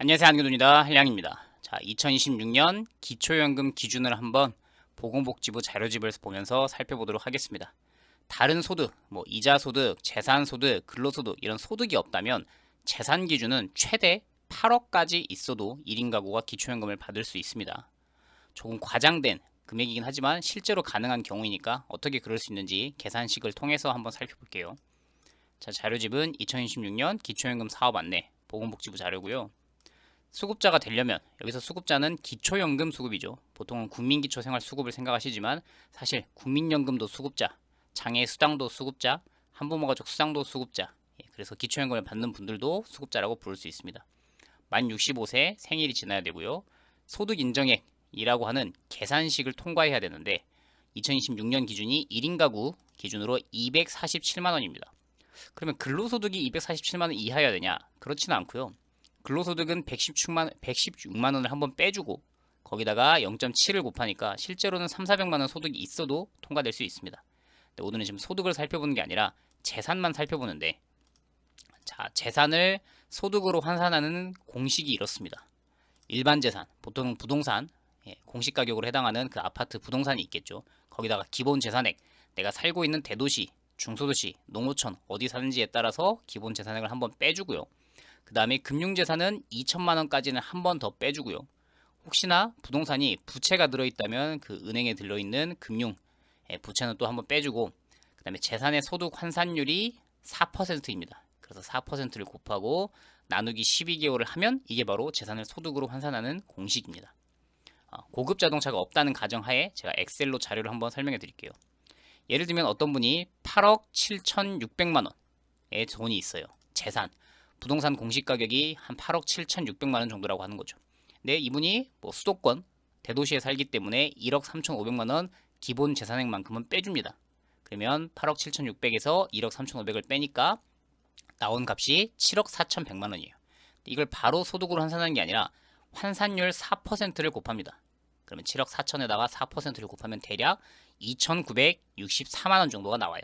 안녕하세요. 한교돈입니다. 한량입니다. 자, 2026년 기초연금 기준을 한번 보건복지부 자료집을 보면서 살펴보도록 하겠습니다. 다른 소득, 이자소득, 재산소득, 근로소득 이런 소득이 없다면 재산 기준은 최대 8억까지 있어도 1인 가구가 기초연금을 받을 수 있습니다. 조금 과장된 금액이긴 하지만 실제로 가능한 경우이니까 어떻게 그럴 수 있는지 계산식을 통해서 한번 살펴볼게요. 자, 자료집은 2026년 기초연금 사업 안내 보건복지부 자료고요. 수급자가 되려면 여기서 수급자는 기초연금 수급이죠. 보통은 국민기초생활수급을 생각하시지만 사실 국민연금도 수급자, 장애수당도 수급자, 한부모가족 수당도 수급자. 그래서 기초연금을 받는 분들도 수급자라고 부를 수 있습니다. 만 65세 생일이 지나야 되고요. 소득인정액이라고 하는 계산식을 통과해야 되는데 2026년 기준이 1인 가구 기준으로 247만 원입니다. 그러면 근로소득이 247만 원 이하여야 되냐? 그렇지는 않고요. 근로소득은 116만 원을 한번 빼주고 거기다가 0.7을 곱하니까 실제로는 3, 400만 원 소득이 있어도 통과될 수 있습니다. 근데 오늘은 지금 소득을 살펴보는 게 아니라 재산만 살펴보는데, 자, 재산을 소득으로 환산하는 공식이 이렇습니다. 일반 재산, 보통 부동산, 공시 가격으로 해당하는 그 아파트 부동산이 있겠죠. 거기다가 기본 재산액, 내가 살고 있는 대도시, 중소도시, 농어촌 어디 사는지에 따라서 기본 재산액을 한번 빼주고요. 그 다음에 금융재산은 2천만 원까지는 한 번 더 빼주고요. 혹시나 부동산이 부채가 들어있다면 그 은행에 들어있는 금융 부채는 또 한번 빼주고, 그 다음에 재산의 소득 환산율이 4%입니다. 그래서 4%를 곱하고 나누기 12개월을 하면 이게 바로 재산을 소득으로 환산하는 공식입니다. 고급 자동차가 없다는 가정하에 제가 엑셀로 자료를 한번 설명해 드릴게요. 예를 들면 어떤 분이 8억 7,600만 원의 돈이 있어요. 재산. 부동산 공시 가격이 한 8억 7,600만 원 정도라고 하는 거죠. 근데 이분이 수도권, 대도시에 살기 때문에 1억 3,500만 원 기본 재산액만큼은 빼줍니다. 그러면 8억 7,600에서 1억 3,500을 빼니까 나온 값이 7억 4,100만 원이에요. 이걸 바로 소득으로 환산하는 게 아니라 환산율 4%를 곱합니다. 그러면 7억 4천에다가 4%를 곱하면 대략 2,964만 원 정도가 나와요.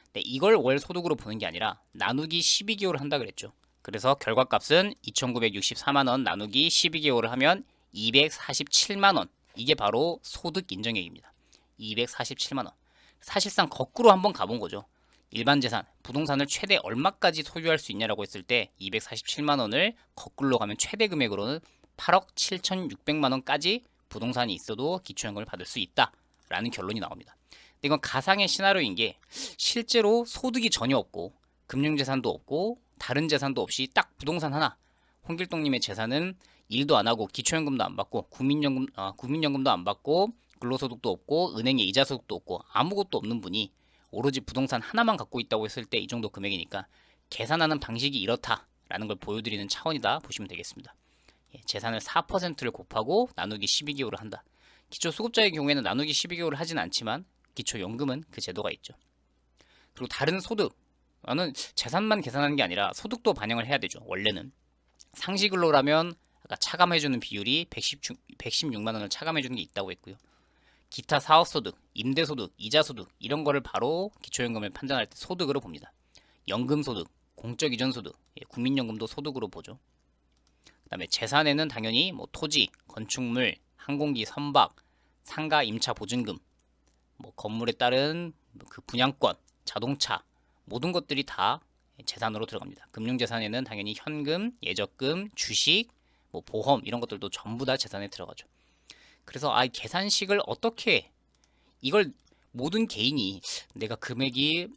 근데 이걸 월 소득으로 보는 게 아니라 나누기 12개월을 한다 그랬죠. 그래서 결과값은 2,964만 원 나누기 12개월을 하면 247만 원. 이게 바로 소득 인정액입니다. 247만 원. 사실상 거꾸로 한번 가본 거죠. 일반 재산, 부동산을 최대 얼마까지 소유할 수 있냐라고 했을 때 247만 원을 거꾸로 가면 최대 금액으로는 8억 7,600만 원까지 부동산이 있어도 기초연금을 받을 수 있다라는 결론이 나옵니다. 근데 이건 가상의 시나리오인 게 실제로 소득이 전혀 없고 금융재산도 없고 다른 재산도 없이 딱 부동산 하나. 홍길동님의 재산은 일도 안 하고 기초연금도 안 받고 국민연금도 안 받고 근로소득도 없고 은행에 이자소득도 없고 아무것도 없는 분이 오로지 부동산 하나만 갖고 있다고 했을 때 이 정도 금액이니까 계산하는 방식이 이렇다라는 걸 보여드리는 차원이다 보시면 되겠습니다. 재산을 4%를 곱하고 나누기 12개월을 한다. 기초수급자의 경우에는 나누기 12개월을 하진 않지만 기초연금은 그 제도가 있죠. 그리고 다른 소득, 나는 재산만 계산하는 게 아니라 소득도 반영을 해야 되죠. 원래는 상시근로라면 아까 차감해주는 비율이 116만 원을 차감해주는 게 있다고 했고요. 기타 사업소득, 임대소득, 이자소득 이런 거를 바로 기초연금을 판단할 때 소득으로 봅니다. 연금소득, 공적이전소득, 국민연금도 소득으로 보죠. 그 다음에 재산에는 당연히 토지, 건축물, 항공기 선박, 상가 임차 보증금, 건물에 따른 그 분양권, 자동차 모든 것들이 다 재산으로 들어갑니다. 금융재산에는 당연히 현금, 예적금, 주식, 보험 이런 것들도 전부 다 재산에 들어가죠. 그래서 계산식을 어떻게 이걸 모든 개인이 내가 금액이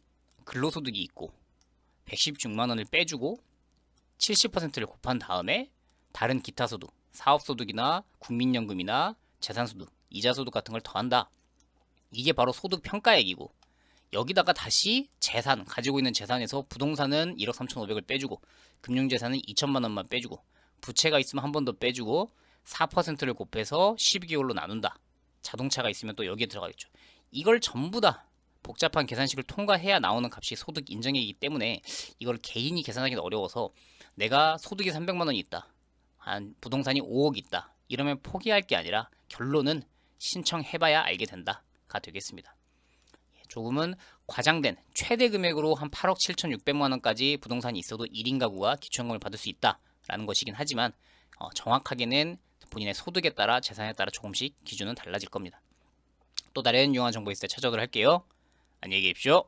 근로소득이 있고 116만 원을 빼주고 70%를 곱한 다음에 다른 기타 소득, 사업소득이나 국민연금이나 재산소득, 이자소득 같은 걸 더한다. 이게 바로 소득 평가액이고 여기다가 다시 재산, 가지고 있는 재산에서 부동산은 1억 3,500을 빼주고 금융재산은 2천만 원만 빼주고 부채가 있으면 한 번 더 빼주고 4%를 곱해서 12개월로 나눈다. 자동차가 있으면 또 여기에 들어가겠죠. 이걸 전부 다 복잡한 계산식을 통과해야 나오는 값이 소득 인정액이기 때문에 이걸 개인이 계산하기는 어려워서 내가 소득이 300만 원이 있다. 부동산이 5억 있다. 이러면 포기할 게 아니라 결론은 신청해봐야 알게 된다가 되겠습니다. 조금은 과장된 최대 금액으로 한 8억 7,600만 원까지 부동산이 있어도 1인 가구가 기초연금을 받을 수 있다라는 것이긴 하지만 정확하게는 본인의 소득에 따라 재산에 따라 조금씩 기준은 달라질 겁니다. 또 다른 유용한 정보 있을 때 찾아오도록 할게요. 안녕히 계십시오.